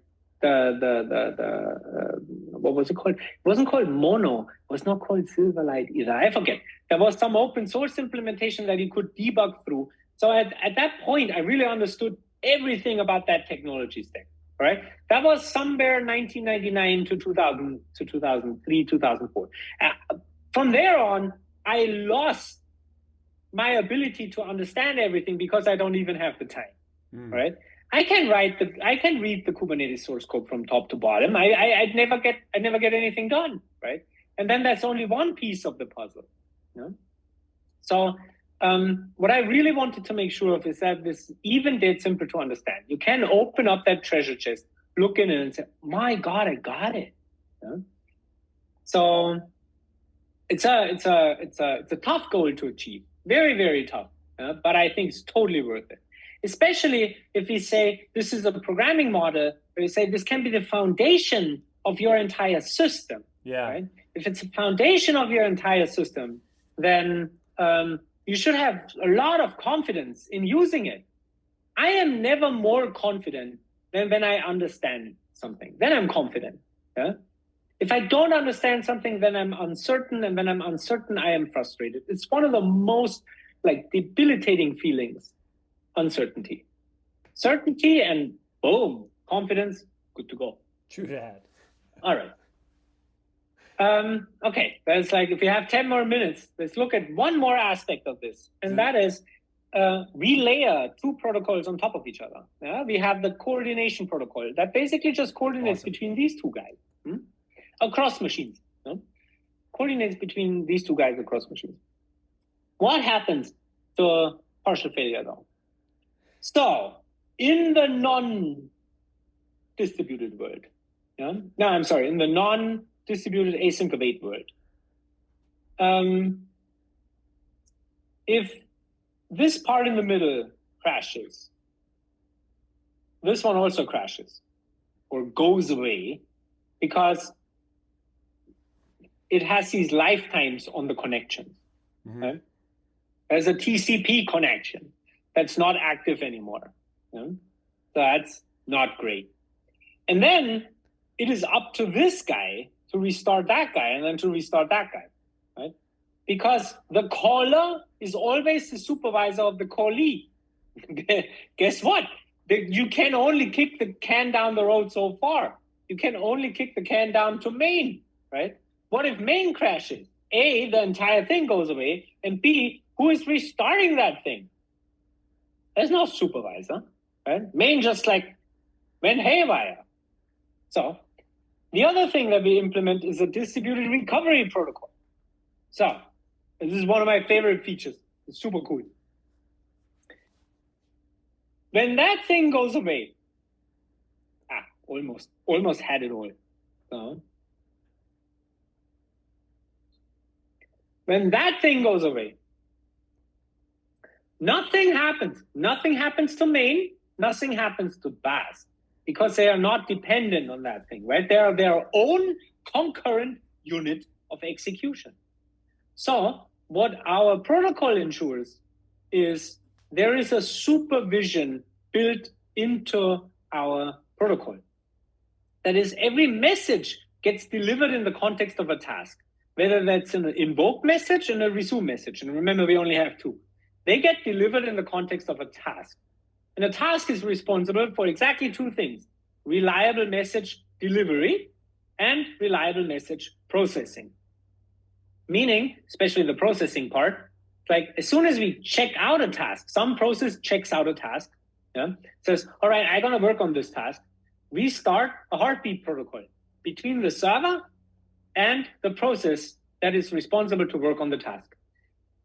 what was it called? It wasn't called Mono. It was not called Silverlight either. I forget. There was some open source implementation that you could debug through. So at that point, I really understood everything about that technology stack, right? That was somewhere 1999 to 2000 to 2003, 2004. From there on, I lost my ability to understand everything because I don't even have the time, right? I can read the Kubernetes source code from top to bottom. I'd never get anything done, right? And then that's only one piece of the puzzle. You know? So what I really wanted to make sure of is that this even dead simple to understand. You can open up that treasure chest, look in it, and say, "My God, I got it." You know? So it's a tough goal to achieve, very, very tough, but I think it's totally worth it. Especially if we say this is a programming model, where we say this can be the foundation of your entire system. Yeah. Right? If it's a foundation of your entire system, then you should have a lot of confidence in using it. I am never more confident than when I understand something. Then I'm confident. Yeah? If I don't understand something, then I'm uncertain, and when I'm uncertain, I am frustrated. It's one of the most debilitating feelings. Uncertainty. Certainty, and boom, confidence, good to go. True that. All right. Okay, that's if you have 10 more minutes, let's look at one more aspect of this, and that is we layer two protocols on top of each other. Yeah? We have the coordination protocol that basically just coordinates between these two guys across machines. Coordinates between these two guys across machines. What happens to a partial failure though? So, in the non-distributed world, in the non-distributed async await world, if this part in the middle crashes, this one also crashes or goes away because it has these lifetimes on the connections. Right? There's a TCP connection that's not active anymore. So that's not great. And then it is up to this guy to restart that guy and then to restart that guy, right? Because the caller is always the supervisor of the callee. Guess what? You can only kick the can down the road so far. You can only kick the can down to main, right? What if main crashes? A, the entire thing goes away, and B, who is restarting that thing? There's no supervisor, right? Main just went haywire. So the other thing that we implement is a distributed recovery protocol. So this is one of my favorite features. It's super cool. When that thing goes away, almost had it all. So, when that thing goes away, nothing happens. Nothing happens to main. Nothing happens to BAS because they are not dependent on that thing, right? They are their own concurrent unit of execution. So what our protocol ensures is there is a supervision built into our protocol. That is, every message gets delivered in the context of a task, whether that's an invoke message and a resume message. And remember, we only have two. They get delivered in the context of a task. And a task is responsible for exactly two things: reliable message delivery and reliable message processing. Meaning, especially the processing part, as soon as we check out a task, some process checks out a task, says, all right, I'm going to work on this task. We start a heartbeat protocol between the server and the process that is responsible to work on the task.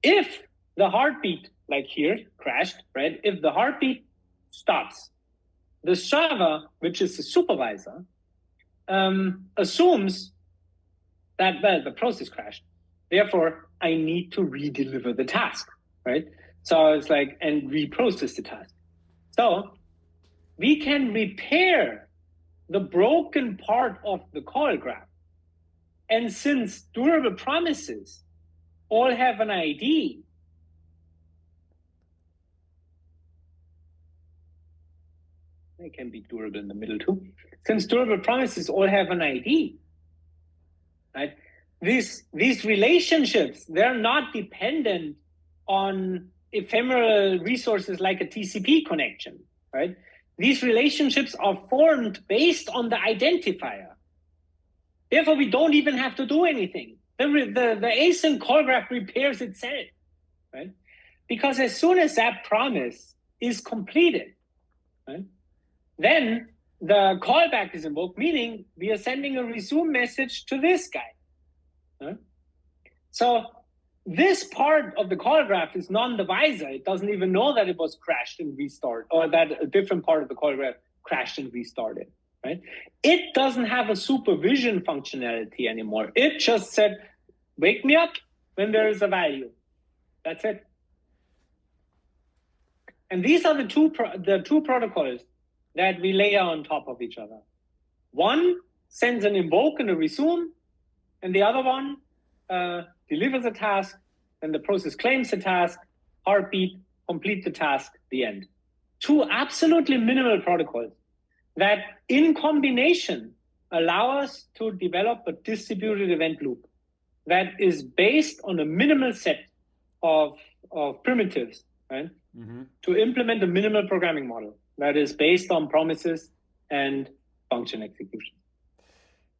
If the heartbeat, like here, crashed, right? If the heartbeat stops, the server, which is the supervisor, assumes that, well, the process crashed. Therefore, I need to redeliver the task, right? So it's and reprocess the task. So we can repair the broken part of the call graph. And since durable promises all have an ID, they can be durable in the middle too. Since durable promises all have an ID, right? These relationships, they're not dependent on ephemeral resources like a TCP connection, right? These relationships are formed based on the identifier. Therefore, we don't even have to do anything. The async call graph repairs itself, right? Because as soon as that promise is completed, right, then the callback is invoked, meaning we are sending a resume message to this guy. Right? So this part of the call graph is non-divisor. It doesn't even know that it was crashed and restarted, or that a different part of the call graph crashed and restarted. Right? It doesn't have a supervision functionality anymore. It just said, wake me up when there is a value. That's it. And these are the two protocols that we layer on top of each other. One sends an invoke and a resume, and the other one delivers a task, and the process claims the task, heartbeat, complete the task, the end. Two absolutely minimal protocols that in combination allow us to develop a distributed event loop that is based on a minimal set of primitives, right? Mm-hmm. To implement a minimal programming model that is based on promises and function execution.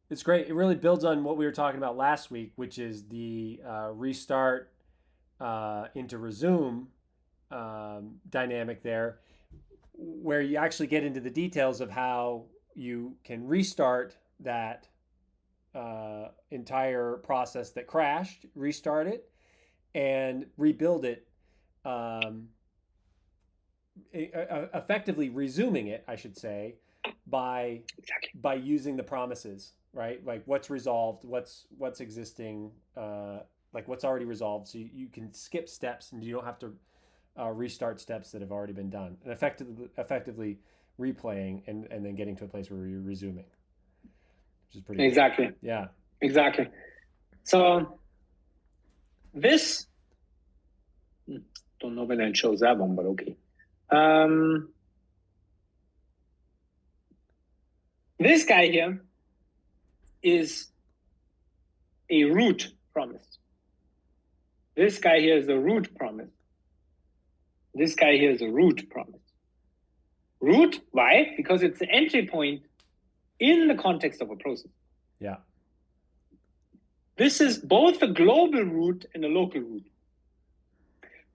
It's great. It really builds on what we were talking about last week, which is the restart into resume dynamic there, where you actually get into the details of how you can restart that entire process that crashed, restart it, and rebuild it, effectively resuming it, I should say, by using the promises, right? Like what's resolved, what's existing, like what's already resolved, so you can skip steps and you don't have to restart steps that have already been done, and effectively replaying and then getting to a place where you're resuming, which is pretty exactly cool. Yeah, exactly. So this, don't know when I chose that one, but okay. This guy here is a root promise. This guy here is a root promise. This guy here is a root promise. Root, why? Because it's the entry point in the context of a process. Yeah. This is both a global root and a local root.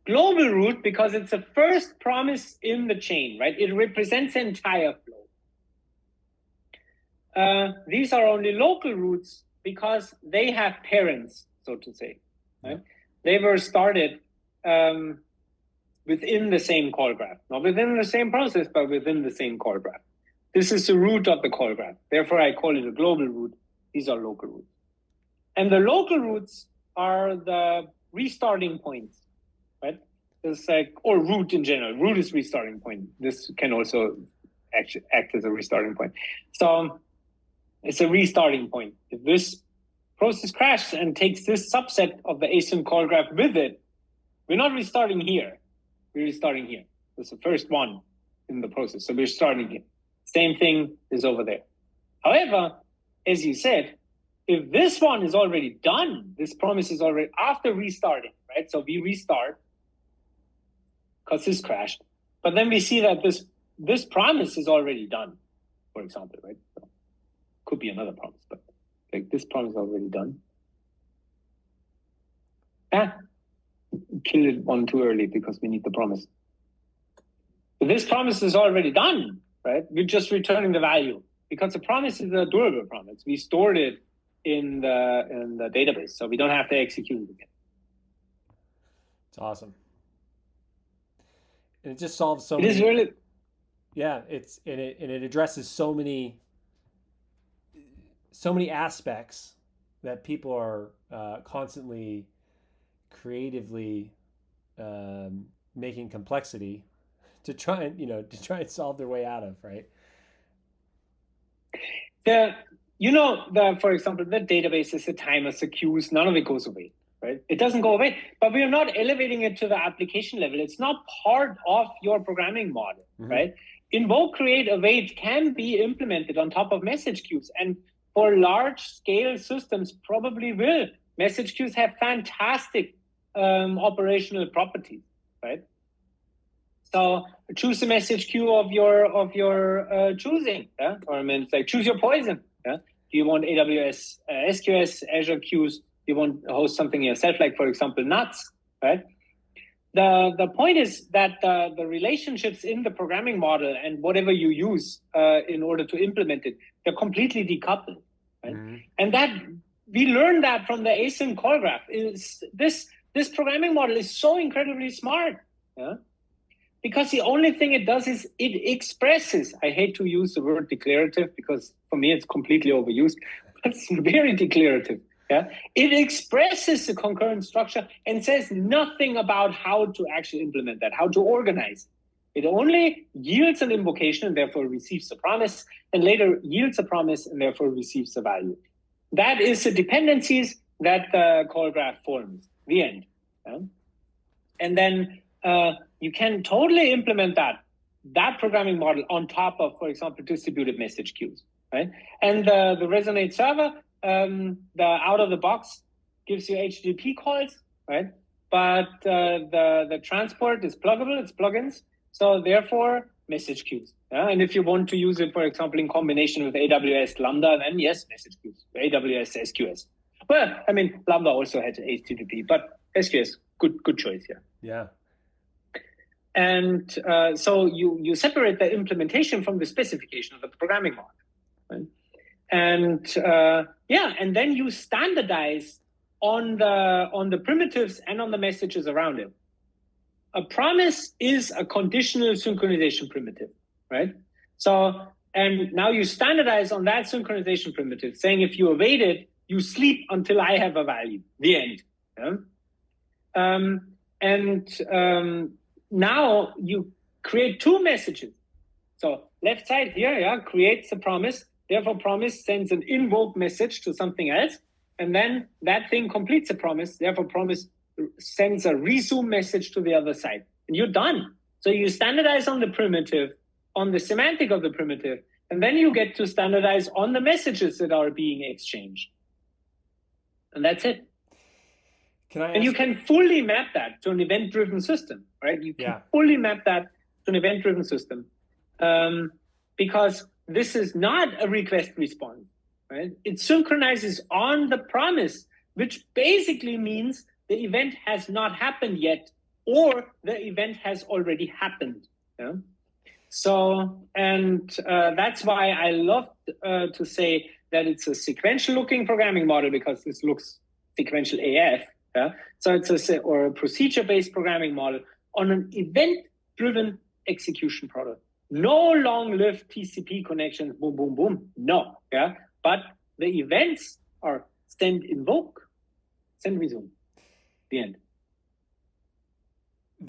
Global root because it's the first promise in the chain, right? It represents the entire flow. These are only local roots because they have parents, so to say. Right? Yeah. They were started within the same call graph, not within the same process, but within the same call graph. This is the root of the call graph. Therefore, I call it a global root. These are local roots. And the local roots are the restarting points, right? It's like, or root in general. Root is restarting point. This can also actually act as a restarting point. So it's a restarting point. If this process crashes and takes this subset of the async call graph with it, we're not restarting here. We're restarting here. That's the first one in the process. So we're starting here. Same thing is over there. However, as you said, if this one is already done, this promise is already after restarting, right? So we restart because this crashed, but then we see that this promise is already done, for example, right? So could be another promise, but like this promise is already done. Killed it one too early because we need the promise. But this promise is already done, right? We're just returning the value because the promise is a durable promise. We stored it in the database, so we don't have to execute it again. It's awesome. And it just solves so it many. Is really. Yeah, it addresses so many aspects that people are constantly creatively making complexity to try and solve their way out of, right? For example, the databases, the timers, the queues, none of it goes away, right? It doesn't go away, but we are not elevating it to the application level. It's not part of your programming model, mm-hmm. right? Invoke, create, await can be implemented on top of message queues, and for large scale systems probably will. Message queues have fantastic operational properties, right? So choose a message queue of your choosing, yeah? Or I mean, it's like choose your poison. Yeah? Do you want AWS, SQS, Azure queues? Do you want to host something yourself, like for example, Nuts, right? The point is that the relationships in the programming model and whatever you use in order to implement it, they're completely decoupled, right? Mm-hmm. And that we learned that from the async call graph. Is this programming model is so incredibly smart, yeah? Because the only thing it does is it expresses. I hate to use the word declarative because for me it's completely overused. But it's very declarative. Yeah, it expresses the concurrent structure and says nothing about how to actually implement that, how to organize. It only yields an invocation and therefore receives a promise, and later yields a promise and therefore receives a value. That is the dependencies that the call graph forms. The end. Yeah? And then you can totally implement that programming model on top of, for example, distributed message queues, right? And the Resonate server, the out of the box gives you HTTP calls, right? But the transport is pluggable, it's plugins. So therefore, message queues. Yeah? And if you want to use it, for example, in combination with AWS Lambda, then yes, message queues, AWS SQS. Well, I mean, Lambda also had HTTP, but SQS, good choice here. Yeah. And so you separate the implementation from the specification of the programming model, right? And and then you standardize on the primitives and on the messages around it. A promise is a conditional synchronization primitive, right? So, and now you standardize on that synchronization primitive, saying if you await it, you sleep until I have a value. The end. Yeah? Now you create two messages. So left side here, creates a promise. Therefore, promise sends an invoke message to something else. And then that thing completes a promise. Therefore, promise sends a resume message to the other side. And you're done. So you standardize on the primitive, on the semantic of the primitive, and then you get to standardize on the messages that are being exchanged. And that's it. And you can fully map that to an event-driven system, right? You can fully map that to an event-driven system because this is not a request response, right? It synchronizes on the promise, which basically means the event has not happened yet, or the event has already happened. Yeah? So, and that's why I love to say that it's a sequential-looking programming model because this looks sequential AF. Yeah? So it's a procedure-based programming model on an event-driven execution product. No long-lived TCP connections, boom, boom, boom. No, yeah. But the events are send invoke, send resume. The end.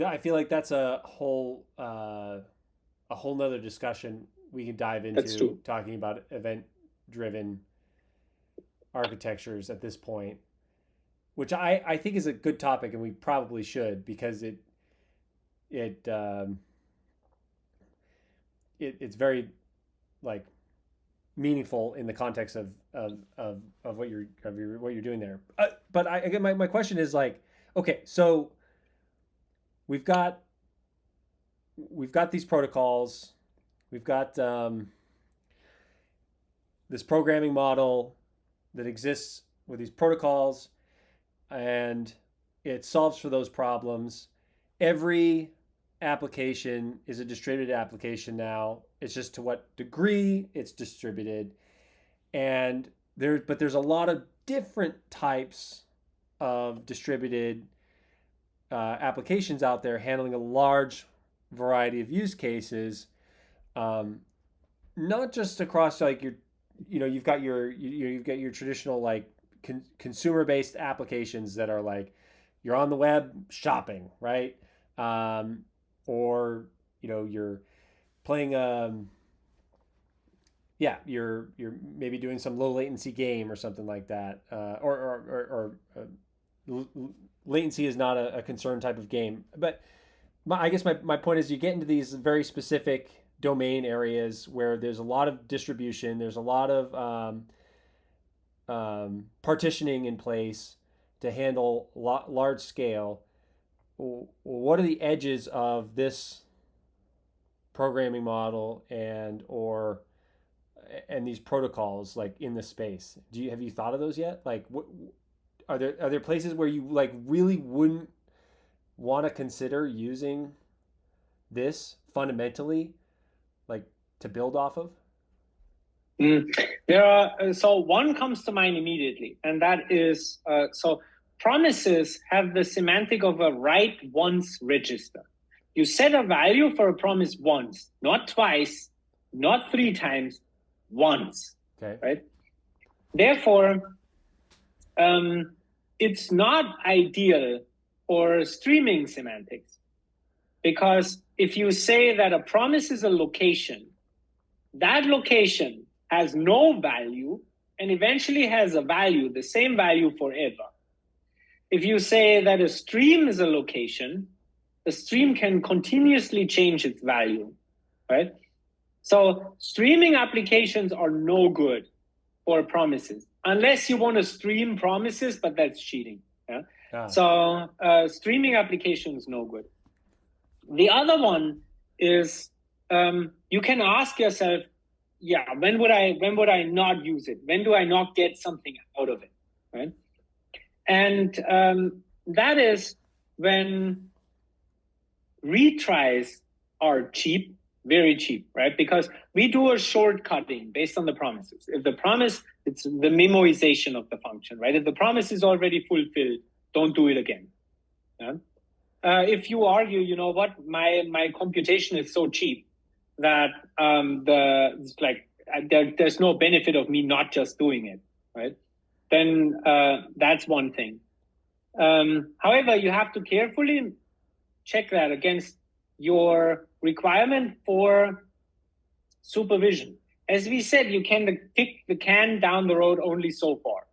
I feel like that's a whole nother discussion we can dive into, talking about event-driven architectures at this point, which I think is a good topic, and we probably should, because it's very like meaningful in the context of what you're doing there. But again, my question is like, okay, so we've got these protocols, we've got this programming model that exists with these protocols, and it solves for those problems. Every application is a distributed application now. It's just to what degree it's distributed. And there's a lot of different types of distributed applications out there handling a large variety of use cases. Not just across like you've got your traditional like consumer-based applications that are like you're on the web shopping, right? Or you're playing you're maybe doing some low latency game or something like that, or latency is not a concern type of game. But I guess my point is you get into these very specific domain areas where there's a lot of distribution, there's a lot of partitioning in place to handle large scale. What are the edges of this programming model and these protocols like in the space? Have you thought of those yet? Like, are there places where you like really wouldn't want to consider using this fundamentally, like to build off of? Mm. There are so one comes to mind immediately, and that is so promises have the semantic of a write once register. You set a value for a promise once, not twice, not three times, once. Okay. Right? Therefore, it's not ideal for streaming semantics, because if you say that a promise is a location, that location has no value and eventually has a value, the same value forever. If you say that a stream is a location, the stream can continuously change its value, right? So streaming applications are no good for promises, unless you want to stream promises, but that's cheating. Yeah. So streaming applications no good. The other one is you can ask yourself, yeah, when would I not use it? When do I not get something out of it, right? And that is when retries are cheap, very cheap, right? Because we do a shortcutting based on the promises. If the promise, it's the memoization of the function, right? If the promise is already fulfilled, don't do it again. Yeah? If you argue, you know what, my computation is so cheap that there's no benefit of me not just doing it, right? Then that's one thing. However, you have to carefully check that against your requirement for supervision. As we said, you can kick the can down the road only so far.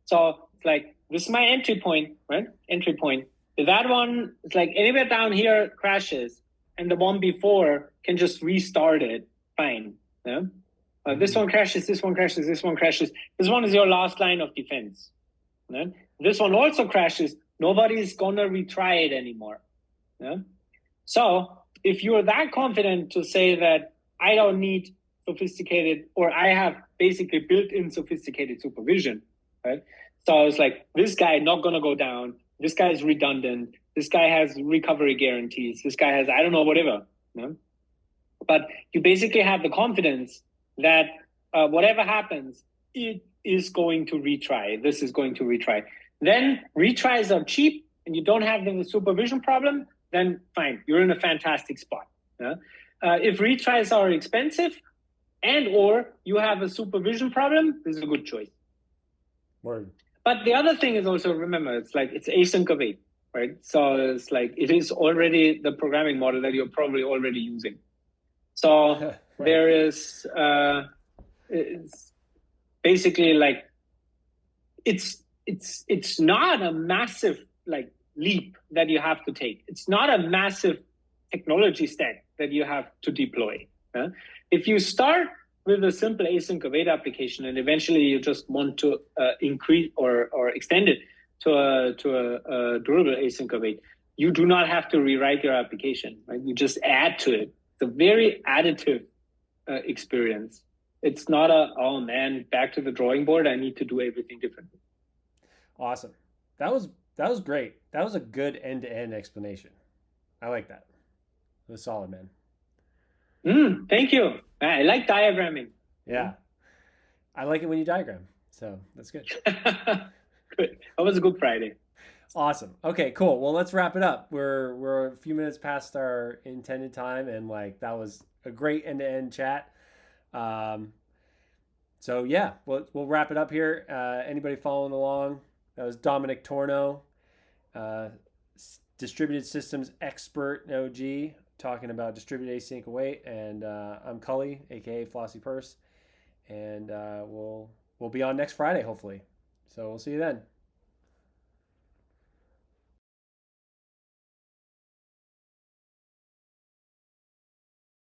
So it's like, this is my entry point, right? Entry point. If that one, it's like anywhere down here crashes and the one before can just restart it, fine. Yeah? This one crashes, this one crashes, this one crashes. This one is your last line of defense. Yeah? This one also crashes. Nobody's gonna retry it anymore. Yeah? So if you're that confident to say that I don't need sophisticated, or I have basically built-in sophisticated supervision, right? So I was like, this guy not gonna go down. This guy is redundant. This guy has recovery guarantees. This guy has, I don't know, whatever. You know? But you basically have the confidence that whatever happens, it is going to retry. This is going to retry. Then retries are cheap and you don't have the supervision problem, then fine, you're in a fantastic spot. Yeah? If retries are expensive and or you have a supervision problem, this is a good choice. Word. But the other thing is also, remember, it's like it's async await, right? So it's like it is already the programming model that you're probably already using. So right. There is it's basically like it's not a massive like leap that you have to take. It's not a massive technology stack that you have to deploy. If you start with a simple async await application and eventually you just want to increase or extend it to a durable async await, you do not have to rewrite your application, right? You just add to it. It's a very additive experience. It's not oh man, back to the drawing board, I need to do everything differently. Awesome. That was great. That was a good end-to-end explanation. I like that. It was solid, man. Thank you. I like diagramming. Yeah. I like it when you diagram. So that's good. Good. That was a good Friday. Awesome. Okay, cool. Well, let's wrap it up. We're a few minutes past our intended time, and like that was a great end-to-end chat. So yeah, we'll wrap it up here. Anybody following along? That was Dominik Torno, distributed systems expert in OG, talking about distributed async await, and I'm Cully, aka Flossy Purse, and we'll be on next Friday hopefully. So we'll see you then.